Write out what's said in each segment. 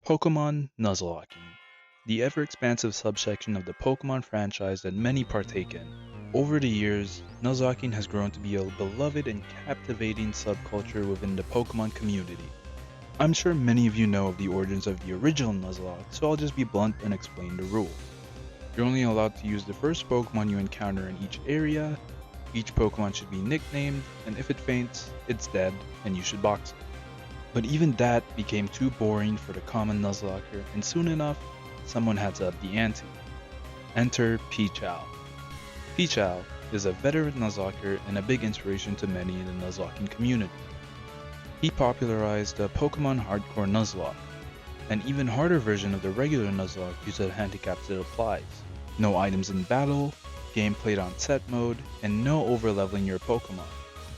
Pokemon Nuzlocke, the ever-expansive subsection of the Pokemon franchise that many partake in. Over the years, Nuzlocke has grown to be a beloved and captivating subculture within the Pokemon community. I'm sure many of you know of the origins of the original Nuzlocke, so I'll just be blunt and explain the rules. You're only allowed to use the first Pokemon you encounter in each area, each Pokemon should be nicknamed, and if it faints, it's dead, and you should box it. But even that became too boring for the common Nuzlocker, and soon enough, someone had to up the ante. Enter Pichal. Pichal is a veteran Nuzlocker and a big inspiration to many in the Nuzlocking community. He popularized the Pokemon HardcoreNuzlocke, an even harder version of the regular Nuzlocke due to the handicaps it applies. No items in battle, game played on set mode, and no overleveling your Pokemon.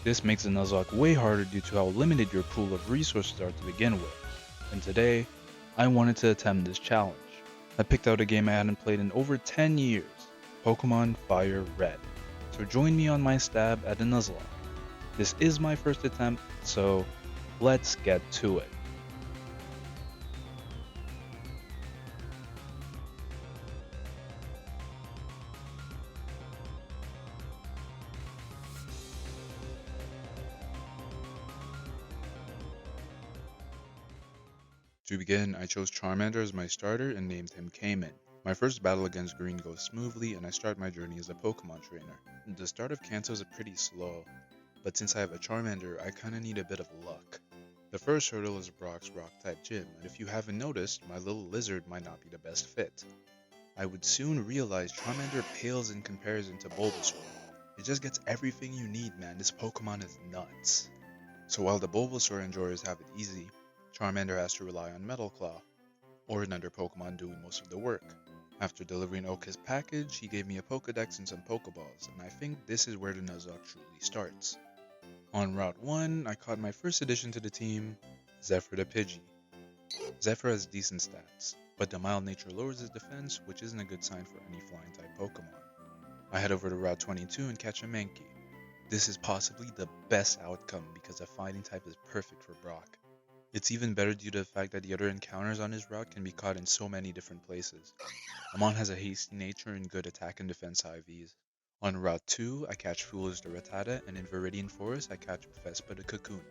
This makes the Nuzlocke way harder due to how limited your pool of resources are to begin with. And today, I wanted to attempt this challenge. I picked out a game I hadn't played in over 10 years, Pokemon Fire Red. So join me on my stab at the Nuzlocke. This is my first attempt, so let's get to it. To begin, I chose Charmander as my starter and named him Cayman. My first battle against Green goes smoothly and I start my journey as a Pokemon trainer. The start of Kanto is pretty slow, but since I have a Charmander, I kinda need a bit of luck. The first hurdle is Brock's Rock-type gym, and if you haven't noticed, my little lizard might not be the best fit. I would soon realize Charmander pales in comparison to Bulbasaur. It just gets everything you need, man. This Pokemon is nuts. So while the Bulbasaur enjoyers have it easy, Charmander has to rely on Metal Claw, or another Pokemon doing most of the work. After delivering Oka's package, he gave me a Pokedex and some Pokeballs, and I think this is where the Nuzlocke truly starts. On Route 1, I caught my first addition to the team, Zephyr the Pidgey. Zephyr has decent stats, but the mild nature lowers his defense, which isn't a good sign for any flying type Pokemon. I head over to Route 22 and catch a Mankey. This is possibly the best outcome because the fighting type is perfect for Brock. It's even better due to the fact that the other encounters on his route can be caught in so many different places. Amon has a hasty nature and good attack and defense IVs. On Route 2, I catch Foolish the Rattata, and in Viridian Forest, I catch Vespa the Cocoon.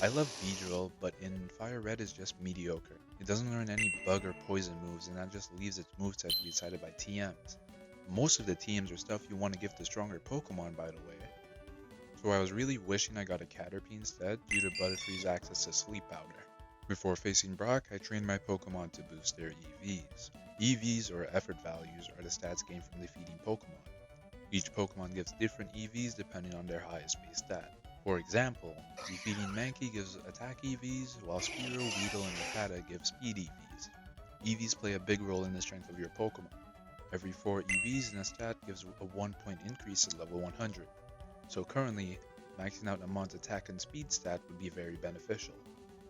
I love Beedrill, but in Fire Red is just mediocre. It doesn't learn any bug or poison moves, and that just leaves its moveset to be decided by TMs. Most of the TMs are stuff you want to give to stronger Pokemon, by the way. So I was really wishing I got a Caterpie instead due to Butterfree's access to Sleep Powder. Before facing Brock, I trained my Pokemon to boost their EVs. EVs, or effort values, are the stats gained from defeating Pokemon. Each Pokemon gives different EVs depending on their highest base stat. For example, defeating Mankey gives attack EVs, while Spearow, Weedle, and Rattata give speed EVs. EVs play a big role in the strength of your Pokemon. Every 4 EVs in a stat gives a 1-point increase at level 100. So currently, maxing out Amon's attack and speed stat would be very beneficial.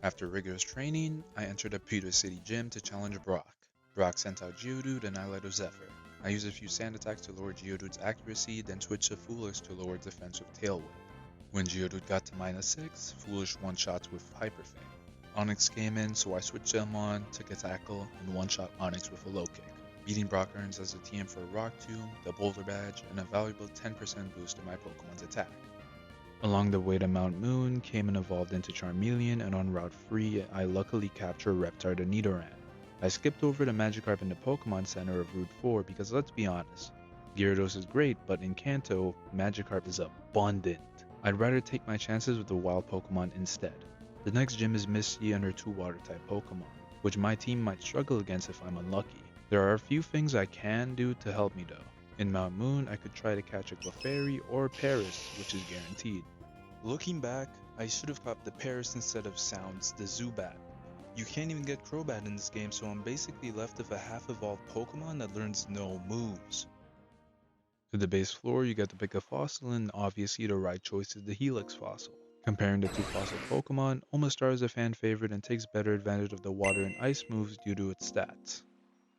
After rigorous training, I entered a Peter City gym to challenge Brock. Brock sent out Geodude and I led a Zephyr. I used a few sand attacks to lower Geodude's accuracy, then switched to Foolish to lower defense with Tail Whip. When Geodude got to -6, Foolish one-shots with Hyper Fang. Onix came in, so I switched to Amon, took a tackle, and one-shot Onix with a low kick. Beating Brock earns as a TM for a Rock Tomb, the Boulder Badge, and a valuable 10% boost to my Pokemon's attack. Along the way to Mount Moon, Cayman evolved into Charmeleon, and on Route 3, I luckily captured Reptar the Nidoran. I skipped over the Magikarp in the Pokemon Center of Route 4 because let's be honest, Gyarados is great, but in Kanto, Magikarp is abundant. I'd rather take my chances with the wild Pokemon instead. The next gym is Misty and her 2 Water-type Pokemon, which my team might struggle against if I'm unlucky. There are a few things I can do to help me though. In Mount Moon, I could try to catch a Clefairy or Paris, which is guaranteed. Looking back, I should have caught the Paris instead of Sounds, the Zubat. You can't even get Crobat in this game, so I'm basically left with a half-evolved Pokemon that learns no moves. To the base floor, you get to pick a fossil, and obviously the right choice is the Helix fossil. Comparing the 2 fossil Pokemon, Omastar is a fan favorite and takes better advantage of the water and ice moves due to its stats.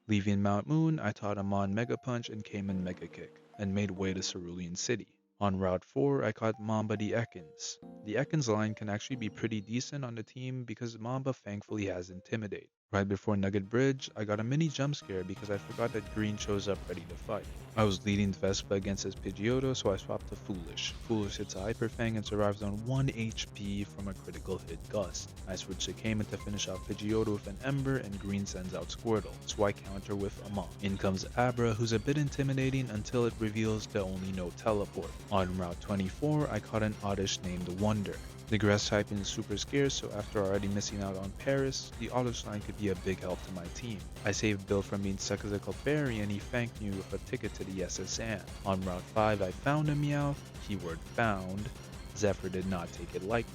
Leaving Mount Moon, I taught Amon Mega Punch and Cayman Mega Kick, and made way to Cerulean City. On Route 4, I caught Mamba the Ekans. The Ekans line can actually be pretty decent on the team because Mamba thankfully has Intimidate. Right before Nugget Bridge, I got a mini jump scare because I forgot that Green shows up ready to fight. I was leading Vespa against his Pidgeotto, so I swapped to Foolish. Foolish hits a Hyper Fang and survives on 1 HP from a critical hit Gust. I switch to Cayman to finish off Pidgeotto with an Ember, and Green sends out Squirtle, so I counter with Amon. In comes Abra, who's a bit intimidating until it reveals to only know Teleport. On Route 24, I caught an Oddish named Wonder. The grass typing is super scarce, so after already missing out on Paris, the Oddish line could be a big help to my team. I saved Bill from being stuck as a Clefairy, and he thanked me with a ticket to the SSN. On Route 5, I found a Meowth, keyword found. Zephyr did not take it lightly.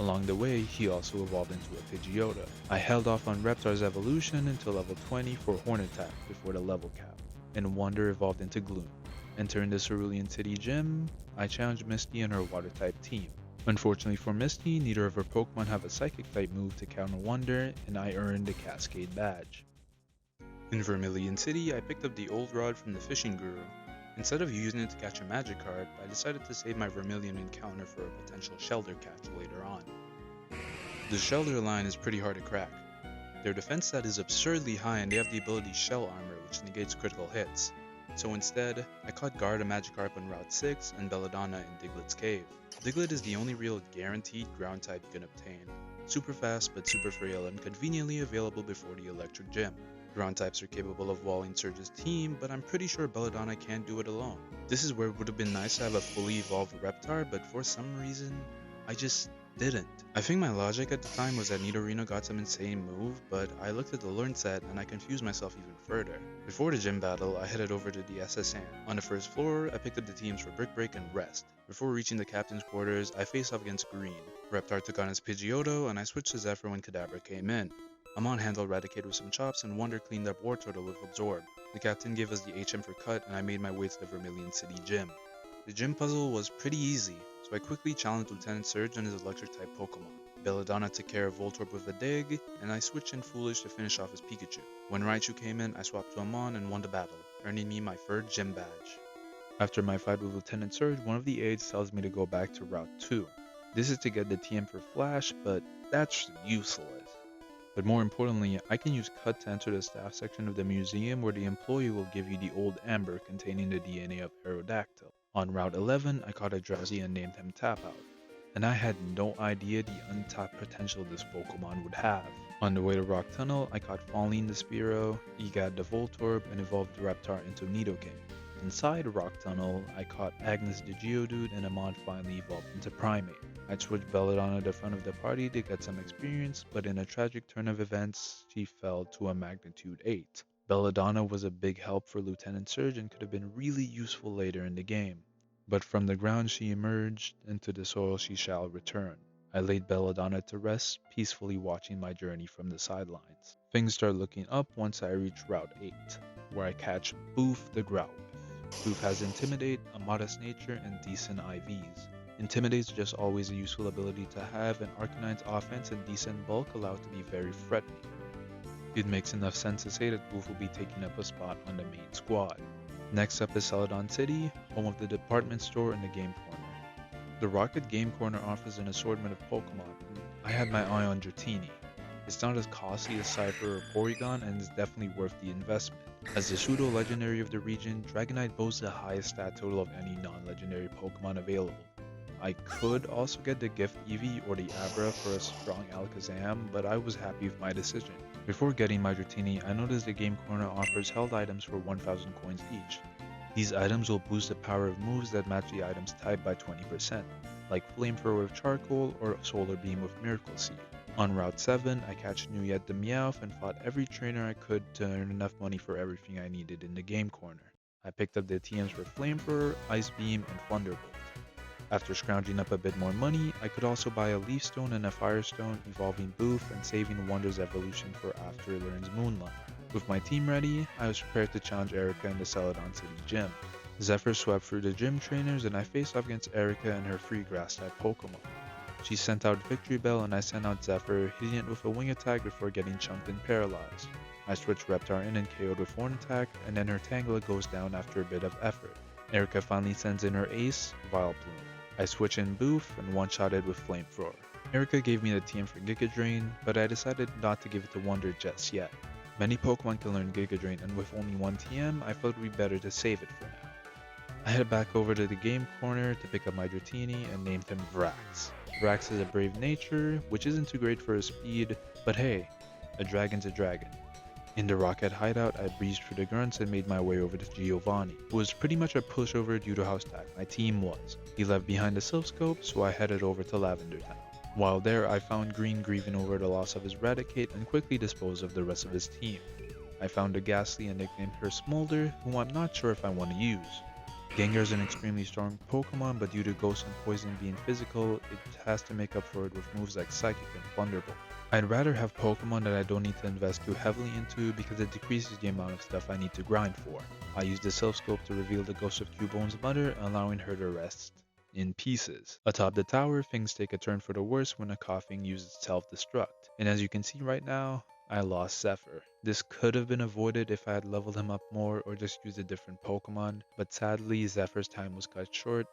Along the way, he also evolved into a Pidgeotto. I held off on Reptar's evolution until level 20 for Horn Attack before the level cap, and Wonder evolved into Gloom. Entering the Cerulean City Gym, I challenged Misty and her Water-type team. Unfortunately for Misty, neither of her Pokemon have a Psychic-type move to counter Wonder, and I earned the Cascade Badge. In Vermilion City, I picked up the Old Rod from the Fishing Guru. Instead of using it to catch a Magikarp, I decided to save my Vermilion encounter for a potential Shelter catch later on. The Shelter line is pretty hard to crack. Their defense stat is absurdly high and they have the ability Shell Armor, which negates critical hits. So instead, I caught Guard a Magikarp on Route 6 and Belladonna in Diglett's Cave. Diglett is the only real guaranteed ground type you can obtain. Super fast but super frail and conveniently available before the Electric Gym. Ground types are capable of walling Surge's team, but I'm pretty sure Belladonna can't do it alone. This is where it would have been nice to have a fully evolved Reptar, but for some reason, I just didn't. I think my logic at the time was that Nidorino got some insane move, but I looked at the learn set and I confused myself even further. Before the gym battle, I headed over to the SSN. On the first floor, I picked up the teams for Brick Break and Rest. Before reaching the captain's quarters, I faced off against Green. Reptar took on his Pidgeotto, and I switched to Zephyr when Kadabra came in. Amon handled Raticate with some chops, and Wonder cleaned up Wartortle with Absorb. The captain gave us the HM for cut, and I made my way to the Vermilion City Gym. The gym puzzle was pretty easy, so I quickly challenged Lieutenant Surge and his Electric-type Pokemon. Belladonna took care of Voltorb with a Dig, and I switched in Foolish to finish off his Pikachu. When Raichu came in, I swapped to Amon and won the battle, earning me my third gym badge. After my fight with Lieutenant Surge, one of the aides tells me to go back to Route 2. This is to get the TM for Flash, but that's useless. But more importantly, I can use Cut to enter the staff section of the museum where the employee will give you the old amber containing the DNA of Aerodactyl. On Route 11, I caught a Drowsy and named him Tap Out, and I had no idea the untapped potential this Pokemon would have. On the way to Rock Tunnel, I caught Falling the Spearow, Egad the Voltorb, and evolved the Reptar into Nidoking. Inside Rock Tunnel, I caught Agnes the Geodude, and Amon finally evolved into Primate. I'd switched Belladonna to the front of the party to get some experience, but in a tragic turn of events, she fell to a magnitude 8. Belladonna was a big help for Lieutenant Surge and could have been really useful later in the game. But from the ground she emerged, into the soil she shall return. I laid Belladonna to rest, peacefully watching my journey from the sidelines. Things start looking up once I reach Route 8, where I catch Boof the Growlithe. Boof has Intimidate, a modest nature, and decent IVs. Intimidate's just always a useful ability to have, and Arcanine's offense and decent bulk allow it to be very threatening. It makes enough sense to say that Boof will be taking up a spot on the main squad. Next up is Celadon City, home of the department store and the Game Corner. The Rocket Game Corner offers an assortment of Pokemon, and I had my eye on Dratini. It's not as costly as Cypher or Porygon and is definitely worth the investment. As the pseudo-legendary of the region, Dragonite boasts the highest stat total of any non-legendary Pokemon available. I could also get the Gift Eevee or the Abra for a strong Alakazam, but I was happy with my decision. Before getting my Dratini, I noticed the Game Corner offers held items for 1000 coins each. These items will boost the power of moves that match the item's type by 20%, like Flamethrower with Charcoal or Solar Beam with Miracle Seed. On Route 7, I catch Nuyet the Meowth and fought every trainer I could to earn enough money for everything I needed in the Game Corner. I picked up the TMs for Flamethrower, Ice Beam, and Thunderbolt. After scrounging up a bit more money, I could also buy a Leaf Stone and a Firestone, evolving Boof and saving Wonder's evolution for after it learns Moonlight. With my team ready, I was prepared to challenge Erica in the Celadon City Gym. Zephyr swept through the gym trainers and I faced off against Erica and her free Grass-type Pokemon. She sent out Victory Bell and I sent out Zephyr, hitting it with a Wing Attack before getting chunked and paralyzed. I switched Reptar in and KO'd with Horn Attack, and then her Tangela goes down after a bit of effort. Erica finally sends in her ace, Vileplume. I switch in Boof and one-shot it with Flamethrower. Erica gave me the TM for Giga Drain, but I decided not to give it to Wonder just yet. Many Pokemon can learn Giga Drain, and with only one TM, I felt it would be better to save it for now. I headed back over to the game corner to pick up my Dratini and named him Vrax. Vrax is a brave nature, which isn't too great for his speed, but hey, a dragon's a dragon. In the Rocket hideout, I breezed through the grunts and made my way over to Giovanni, who was pretty much a pushover due to how stacked my team was. He left behind the Silph Scope, so I headed over to Lavender Town. While there, I found Green grieving over the loss of his Raticate and quickly disposed of the rest of his team. I found a Ghastly and nicknamed her Smolder, who I'm not sure if I want to use. Gengar is an extremely strong Pokemon, but due to Ghost and Poison being physical, it has to make up for it with moves like Psychic and Thunderbolt. I'd rather have Pokemon that I don't need to invest too heavily into because it decreases the amount of stuff I need to grind for. I used the Silph Scope to reveal the ghost of Cubone's mother, allowing her to rest in pieces. Atop the tower, things take a turn for the worse when a coughing uses self-destruct. And as you can see right now, I lost Zephyr. This could have been avoided if I had leveled him up more or just used a different Pokemon, but sadly Zephyr's time was cut short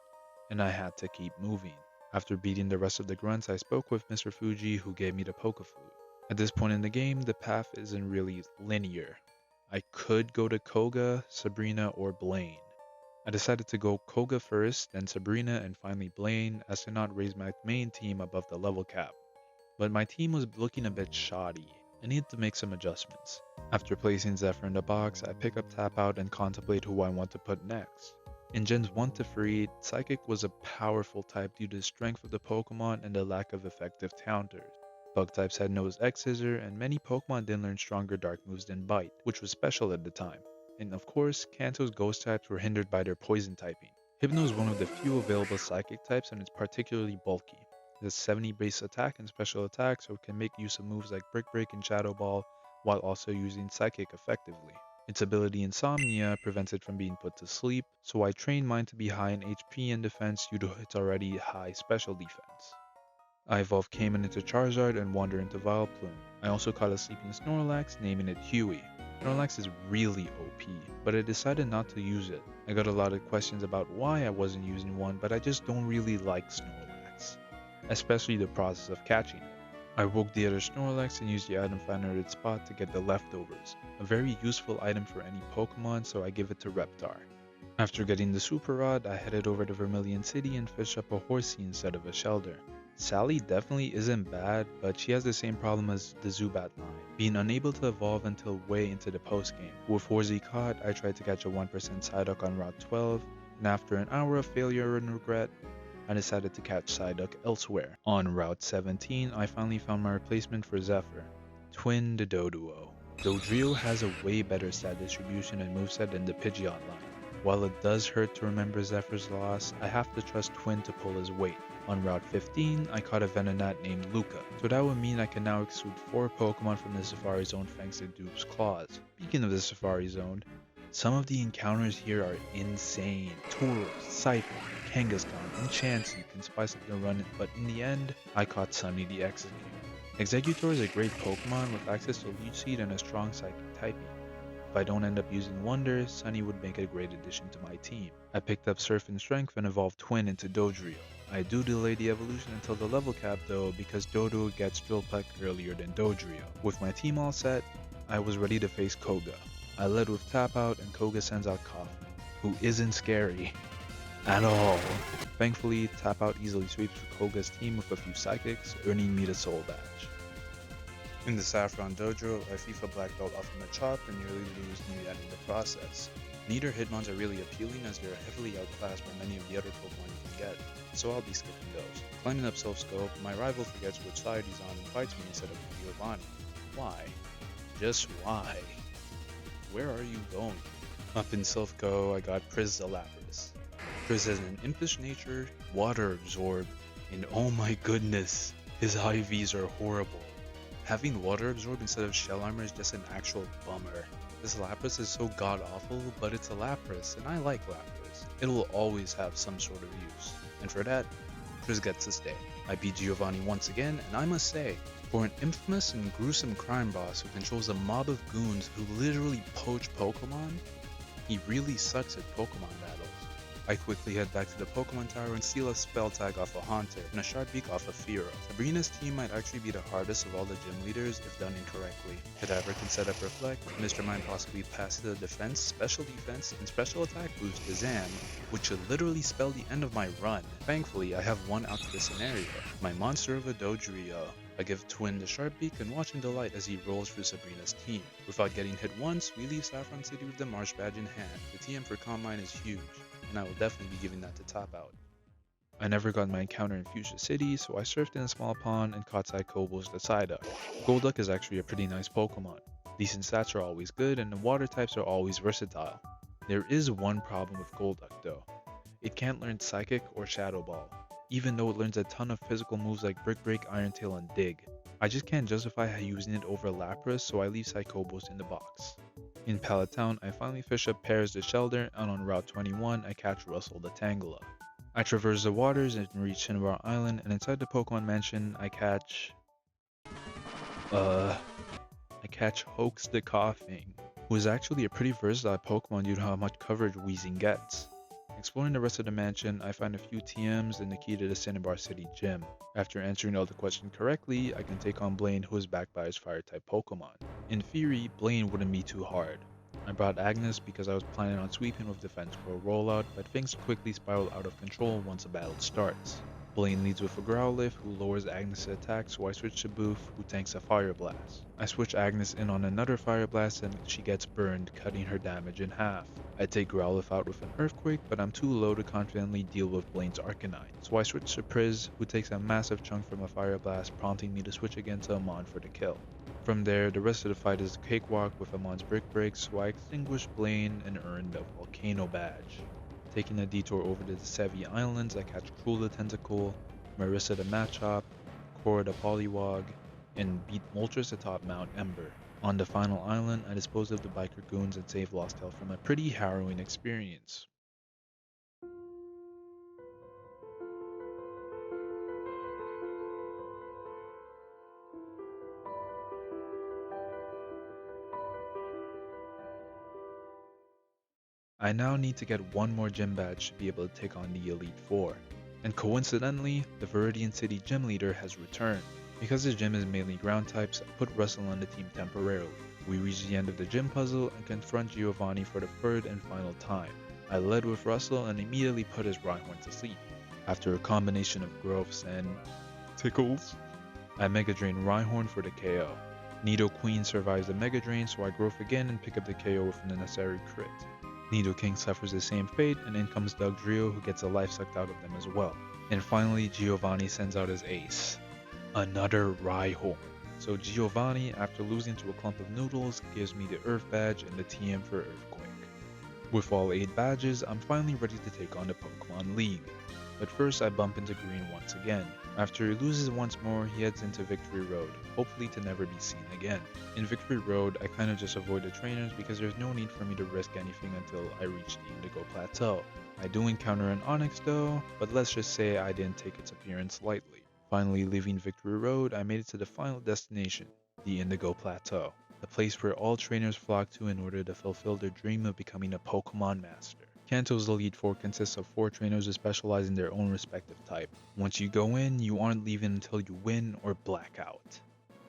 and I had to keep moving. After beating the rest of the grunts, I spoke with Mr. Fuji, who gave me the Pokeflute. At this point in the game, the path isn't really linear. I could go to Koga, Sabrina, or Blaine. I decided to go Koga first, then Sabrina, and finally Blaine, as to not raise my main team above the level cap. But my team was looking a bit shoddy. I needed to make some adjustments. After placing Zephyr in the box, I pick up Tap Out and contemplate who I want to put next. In Gens 1 to 3, Psychic was a powerful type due to the strength of the Pokemon and the lack of effective counters. Bug types had Nose X Scissor, and many Pokemon didn't learn stronger dark moves than Bite, which was special at the time. And of course, Kanto's Ghost types were hindered by their Poison typing. Hypno is one of the few available Psychic types and it's particularly bulky. It has 70 base attack and special attack, so it can make use of moves like Brick Break and Shadow Ball, while also using Psychic effectively. Its ability Insomnia prevents it from being put to sleep, so I trained mine to be high in HP and defense due to its already high special defense. I evolved Cayman into Charizard and Wander into Vileplume. I also caught a sleeping Snorlax, naming it Huey. Snorlax is really OP, but I decided not to use it. I got a lot of questions about why I wasn't using one, but I just don't really like Snorlax, especially the process of catching it. I woke the other Snorlax and used the item finder at its spot to get the leftovers, a very useful item for any Pokemon, so I give it to Reptar. After getting the Super Rod, I headed over to Vermilion City and fished up a Horsey instead of a Shelder. Sally definitely isn't bad, but she has the same problem as the Zubat line, being unable to evolve until way into the postgame. With Horsey caught, I tried to catch a 1% Psyduck on Route 12, and after an hour of failure and regret, I decided to catch Psyduck elsewhere. On Route 17, I finally found my replacement for Zephyr, Twin the Doduo. Dodrio has a way better stat distribution and moveset than the Pidgeot line. While it does hurt to remember Zephyr's loss, I have to trust Twin to pull his weight. On Route 15, I caught a Venonat named Luca, so that would mean I can now exclude 4 Pokemon from the Safari Zone thanks to Dupe's Claws. Speaking of the Safari Zone, some of the encounters here are insane. Tauros, Scyther, Kangaskhan, and Chansey can spice up the run, but in the end, I caught Sunny the Executor. Executor is a great Pokemon with access to Leech Seed and a strong Psychic typing. If I don't end up using Wonder, Sunny would make a great addition to my team. I picked up Surf and Strength and evolved Twin into Dodrio. I do delay the evolution until the level cap though, because Dodo gets Drill Peck earlier than Dodrio. With my team all set, I was ready to face Koga. I led with Tap Out and Koga sends out Coffee, who isn't scary at all. Thankfully, Tap Out easily sweeps for Koga's team with a few Psychics, earning me the Soul Badge. In the Saffron Dojo, I FIFA Black Belt off of Machop and nearly lose near the end of the process. Neither Hitmons are really appealing as they are heavily outclassed by many of the other Pokemon you can get, so I'll be skipping those. Climbing up Silph Scope, my rival forgets which side he's on and fights me instead of Giovanni. Why? Just why? Where are you going? Up in Silph Go, I got Priz the Lapras. Priz has an impish nature, water absorb, and oh my goodness, his IVs are horrible. Having water absorb instead of shell armor is just an actual bummer. This Lapras is so god awful, but it's a Lapras, and I like Lapras. It'll always have some sort of use, and for that, Priz gets to stay. I beat Giovanni once again, and I must say, for an infamous and gruesome crime boss who controls a mob of goons who literally poach Pokemon, he really sucks at Pokemon battles. I quickly head back to the Pokemon Tower and steal a Spell Tag off a Haunter and a Sharp Beak off a Fearow. Sabrina's team might actually be the hardest of all the gym leaders if done incorrectly. Cadaver can set up Reflect, Mr. Mime possibly pass to the defense, special defense, and special attack boost to Zan, which should literally spell the end of my run. Thankfully, I have one out to the scenario, my monster of a Dodrio. I give Twin the Sharp Beak and watch in delight as he rolls through Sabrina's team. Without getting hit once, we leave Saffron City with the Marsh Badge in hand. The TM for Combine is huge, and I will definitely be giving that to Top Out. I never got my encounter in Fuchsia City, so I surfed in a small pond and caught Psychobos the Psyduck. Golduck is actually a pretty nice Pokemon. Decent stats are always good, and the water types are always versatile. There is one problem with Golduck though. It can't learn Psychic or Shadow Ball, even though it learns a ton of physical moves like Brick Break, Iron Tail, and Dig. I just can't justify using it over Lapras, so I leave Psychobos in the box. In Pallet Town, I finally fish up Pears the Shelder, and on Route 21, I catch Russell the Tangela. I traverse the waters and reach Cinnabar Island, and inside the Pokemon Mansion, I catch Hoax the Coughing, who is actually a pretty versatile Pokemon due to how much coverage Weezing gets. Exploring the rest of the mansion, I find a few TMs and the key to the Cinnabar City gym. After answering all the questions correctly, I can take on Blaine, who is backed by his Fire-type Pokemon. In theory, Blaine wouldn't be too hard. I brought Agnes because I was planning on sweeping with Defense Pro rollout, but things quickly spiral out of control once a battle starts. Blaine leads with a Growlithe, who lowers Agnes' attack, so I switch to Boof, who tanks a Fire Blast. I switch Agnes in on another Fire Blast and she gets burned, cutting her damage in half. I take Growlithe out with an Earthquake, but I'm too low to confidently deal with Blaine's Arcanine, so I switch to Priz, who takes a massive chunk from a Fire Blast, prompting me to switch again to Amon for the kill. From there, the rest of the fight is a cakewalk with Amon's Brick Break, so I extinguish Blaine and earn the Volcano Badge. Taking a detour over to the Sevi Islands, I catch Cruel the Tentacool, Marissa the Machop, Cora the Poliwag, and beat Moltres atop Mount Ember. On the final island, I dispose of the biker goons and save Lost Tail from a pretty harrowing experience. I now need to get one more gym badge to be able to take on the Elite Four. And coincidentally, the Viridian City gym leader has returned. Because the gym is mainly ground types, I put Russell on the team temporarily. We reach the end of the gym puzzle and confront Giovanni for the third and final time. I led with Russell and immediately put his Rhyhorn to sleep. After a combination of growths and tickles, I Mega Drain Rhyhorn for the KO. Nidoqueen survives the Mega Drain, so I growth again and pick up the KO with the necessary crit. Nidoking suffers the same fate, and in comes Dugtrio, who gets a life sucked out of them as well. And finally, Giovanni sends out his ace. Another Rhyhorn. So Giovanni, after losing to a clump of noodles, gives me the Earth Badge and the TM for Earthquake. With all 8 badges, I'm finally ready to take on the Pokemon League. But first I bump into Green once again. After he loses once more, he heads into Victory Road, hopefully to never be seen again. In Victory Road, I kinda just avoid the trainers because there's no need for me to risk anything until I reach the Indigo Plateau. I do encounter an Onix though, but let's just say I didn't take its appearance lightly. Finally leaving Victory Road, I made it to the final destination, the Indigo Plateau, a place where all trainers flock to in order to fulfill their dream of becoming a Pokemon Master. Kanto's Elite Four consists of 4 trainers who specialize in their own respective type. Once you go in, you aren't leaving until you win or black out.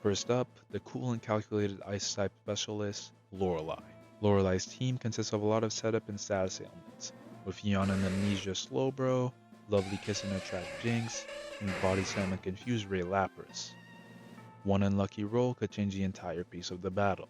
First up, the cool and calculated Ice-type specialist, Lorelei. Lorelai's team consists of a lot of setup and status ailments, with Yana and Amnesia Slowbro, Lovely Kiss and Attract Jinx, and Body Slam and Confuse Ray Lapras. One unlucky roll could change the entire pace of the battle.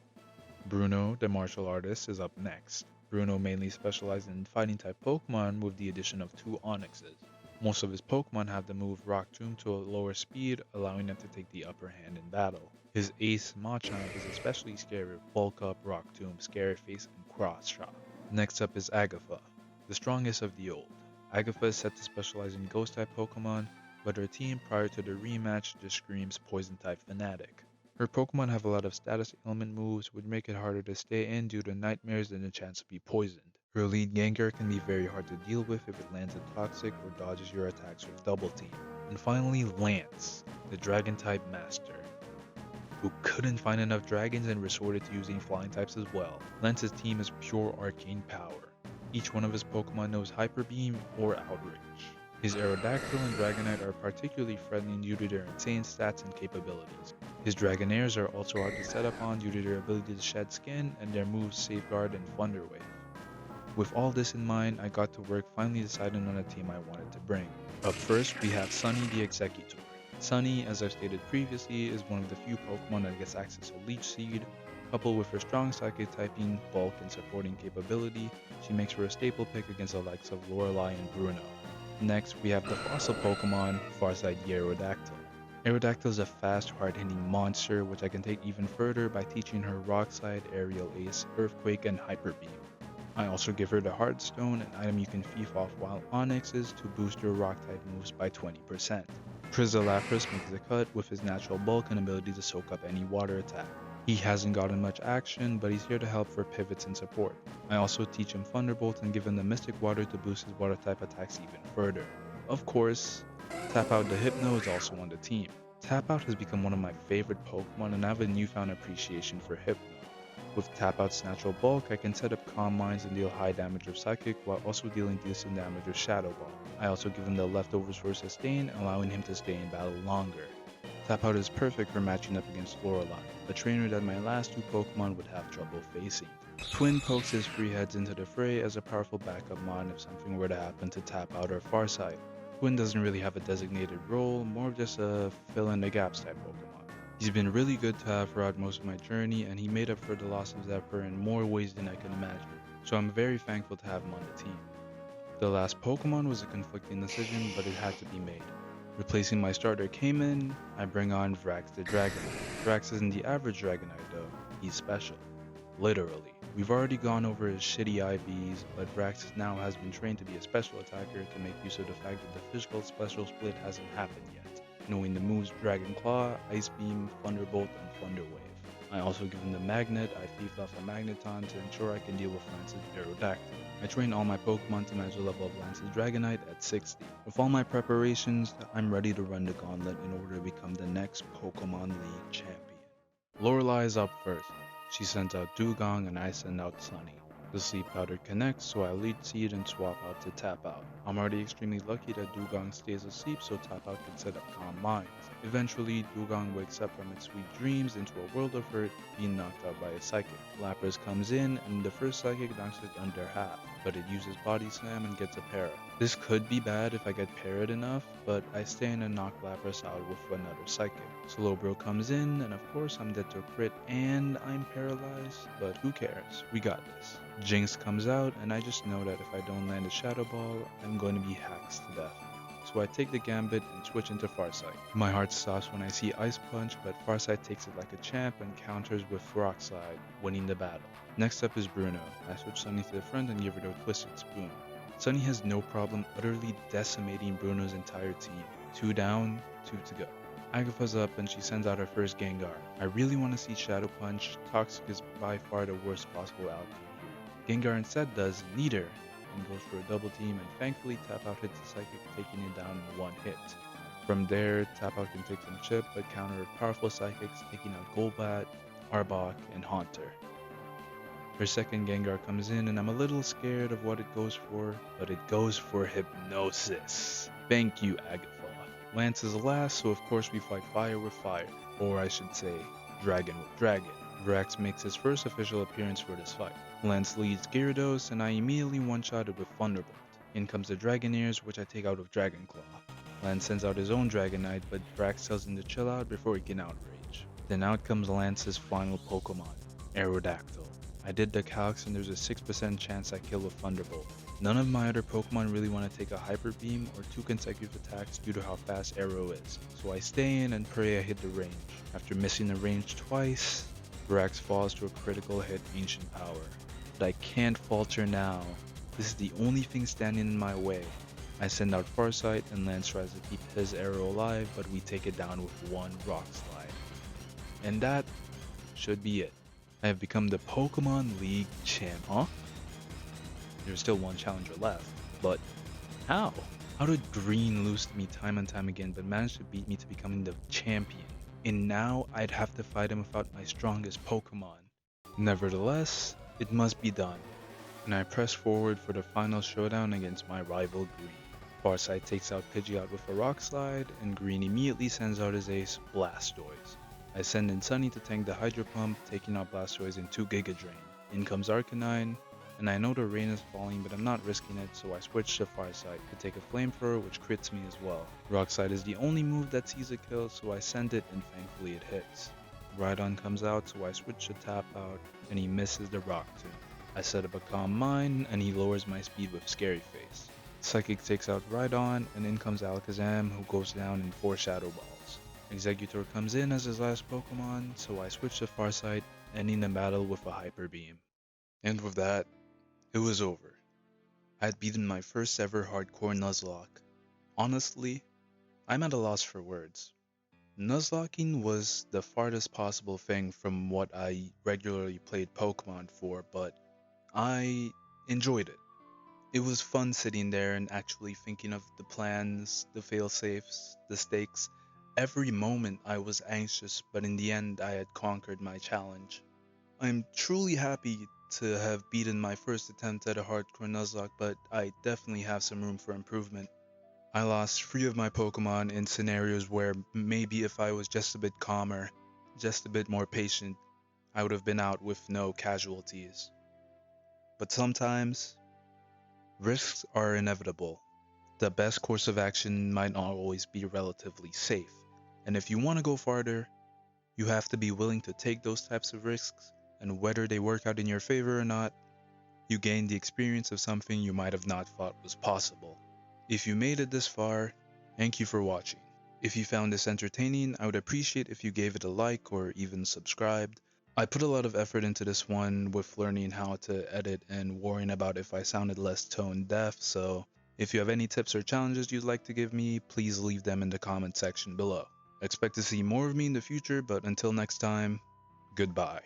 Bruno, the martial artist, is up next. Bruno mainly specializes in fighting-type Pokemon with the addition of 2 Onixes. Most of his Pokemon have the move Rock Tomb to a lower speed, allowing them to take the upper hand in battle. His ace, Machamp, is especially scary with Bulk Up, Rock Tomb, Scary Face, and Cross Shot. Next up is Agatha, the strongest of the old. Agatha is set to specialize in Ghost-type Pokemon, but her team prior to the rematch just screams Poison-type Fanatic. Her Pokemon have a lot of status ailment moves, which make it harder to stay in due to nightmares and the chance to be poisoned. Her lead Gengar can be very hard to deal with if it lands a Toxic or dodges your attacks with Double Team. And finally, Lance, the Dragon-type Master, who couldn't find enough dragons and resorted to using flying types as well. Lance's team is pure arcane power. Each one of his Pokemon knows Hyper Beam or Outrage. His Aerodactyl and Dragonite are particularly friendly due to their insane stats and capabilities. His Dragonairs are also hard to set up on due to their ability to shed skin and their moves Safeguard and Thunder Wave. With all this in mind, I got to work finally deciding on a team I wanted to bring. Up first, we have Sunny the Executor. Sunny, as I've stated previously, is one of the few Pokemon that gets access to Leech Seed. Coupled with her strong Psychic typing, bulk, and supporting capability, she makes her a staple pick against the likes of Lorelei and Bruno. Next, we have the fossil Pokemon, Farsight the Aerodactyl. Aerodactyl is a fast, hard-hitting monster, which I can take even further by teaching her Rock Slide, Aerial Ace, Earthquake, and Hyper Beam. I also give her the Hard Stone, an item you can thief off wild Onyxes to boost your Rock-type moves by 20%. Lapras makes the cut with his natural bulk and ability to soak up any water attack. He hasn't gotten much action, but he's here to help for pivots and support. I also teach him Thunderbolt and give him the Mystic Water to boost his water type attacks even further. Of course, Tap Out the Hypno is also on the team. Tap Out has become one of my favorite Pokemon and I have a newfound appreciation for Hypno. With Tap Out's natural bulk, I can set up Calm Minds and deal high damage with Psychic while also dealing decent damage with Shadow Ball. I also give him the leftovers for Sustain, allowing him to stay in battle longer. Tap Out is perfect for matching up against Lorelei, a trainer that my last two Pokemon would have trouble facing. Twin pokes his free heads into the fray as a powerful backup mon if something were to happen to Tap Out or Farsight. Twin doesn't really have a designated role, more of just a fill-in-the-gaps type Pokemon. He's been really good to have throughout most of my journey, and he made up for the loss of Zephyr in more ways than I can imagine, so I'm very thankful to have him on the team. The last Pokemon was a conflicting decision, but it had to be made. Replacing my starter Cayman, I bring on Vrax the Dragonite. Vrax isn't the average Dragonite though, he's special. Literally. We've already gone over his shitty IVs, but Vrax now has been trained to be a special attacker to make use of the fact that the physical special split hasn't happened yet, knowing the moves Dragon Claw, Ice Beam, Thunderbolt, and Thunder Wave. I also give him the Magnet I thieved off a Magneton to ensure I can deal with Lance's Aerodactyl. I train all my Pokemon to match the level of Lance's Dragonite at 60. With all my preparations, I'm ready to run the gauntlet in order to become the next Pokemon League champion. Lorelei is up first. She sends out Dugong and I send out Sunny. The sleep powder connects, so I lead seed and swap out to Tap Out. I'm already extremely lucky that Dugong stays asleep, so Tap Out can set up Calm Minds. Eventually, Dugong wakes up from its sweet dreams into a world of hurt, being knocked out by a Psychic. Lapras comes in, and the first Psychic knocks it under half, but it uses Body Slam and gets a para. This could be bad if I get parried enough, but I stay in and knock Lapras out with another Psychic. Slowbro comes in, and of course I'm dead to a crit and I'm paralyzed, but who cares, we got this. Jinx comes out, and I just know that if I don't land a Shadow Ball, I'm going to be hacked to death. So I take the Gambit and switch into Farsight. My heart stops when I see Ice Punch, but Farsight takes it like a champ and counters with Rock Slide, winning the battle. Next up is Bruno. I switch Sunny to the front and give her the Twisted Spoon. Sunny has no problem utterly decimating Bruno's entire team. 2 down, 2 to go. Agatha's up and she sends out her first Gengar. I really want to see Shadow Punch. Toxic is by far the worst possible outcome here. Gengar instead does neither and goes for a double team, and thankfully Tap Out hits the Psychic, taking it down in 1 hit. From there, Tap Out can take some chip but counter with powerful Psychics, taking out Golbat, Arbok, and Haunter. Her second Gengar comes in and I'm a little scared of what it goes for, but it goes for Hypnosis. Thank you, Agatha. Lance is last, so of course we fight fire with fire, or I should say, dragon with dragon. Vrax makes his first official appearance for this fight. Lance leads Gyarados, and I immediately one-shotted with Thunderbolt. In comes the Dragonairs, which I take out with Dragon Claw. Lance sends out his own Dragonite, but Vrax tells him to chill out before he can outrage. Then out comes Lance's final Pokemon, Aerodactyl. I did the calcs and there's a 6% chance I kill with Thunderbolt. None of my other Pokemon really want to take a Hyper Beam or 2 consecutive attacks due to how fast Aero is, so I stay in and pray I hit the range. After missing the range twice, Vrax falls to a critical hit Ancient Power. But I can't falter now. This is the only thing standing in my way. I send out Farsight and Lance tries to keep his arrow alive, but we take it down with 1 Rock Slide. And that should be it. I have become the Pokemon League champ. Huh? There's still 1 challenger left, but how? How did Green lose to me time and time again but manage to beat me to becoming the champion? And now I'd have to fight him without my strongest Pokemon. Nevertheless, it must be done. and I press forward for the final showdown against my rival Green. Farsight takes out Pidgeot with a Rock Slide, and Green immediately sends out his ace, Blastoise. I send in Sunny to tank the Hydro Pump, taking out Blastoise in 2 Giga Drain. In comes Arcanine, and I know the rain is falling, but I'm not risking it, so I switch to Farsight to take a Flamethrower, which crits me as well. Rock Slide is the only move that sees a kill, so I send it, and thankfully it hits. Rhydon comes out, so I switch to Tap Out, and he misses the Rock Tomb. I set up a Calm Mind, and he lowers my speed with Scary Face. Psychic takes out Rhydon, and in comes Alakazam, who goes down in 4 Shadow Balls. Exeggutor comes in as his last Pokemon, so I switch to Farsight, ending the battle with a Hyper Beam. And with that, it was over. I had beaten my first ever hardcore Nuzlocke. Honestly, I'm at a loss for words. Nuzlocking was the farthest possible thing from what I regularly played Pokemon for, but I enjoyed it. It was fun sitting there and actually thinking of the plans, the failsafes, the stakes. Every moment I was anxious, but in the end I had conquered my challenge. I'm truly happy to have beaten my first attempt at a hardcore Nuzlocke, but I definitely have some room for improvement. I lost 3 of my Pokemon in scenarios where maybe if I was just a bit calmer, just a bit more patient, I would have been out with no casualties. But sometimes, risks are inevitable. The best course of action might not always be relatively safe, and if you want to go farther, you have to be willing to take those types of risks, and whether they work out in your favor or not, you gain the experience of something you might have not thought was possible. If you made it this far, thank you for watching. If you found this entertaining, I would appreciate if you gave it a like or even subscribed. I put a lot of effort into this one with learning how to edit and worrying about if I sounded less tone deaf, so if you have any tips or challenges you'd like to give me, please leave them in the comment section below. I expect to see more of me in the future, but until next time, goodbye.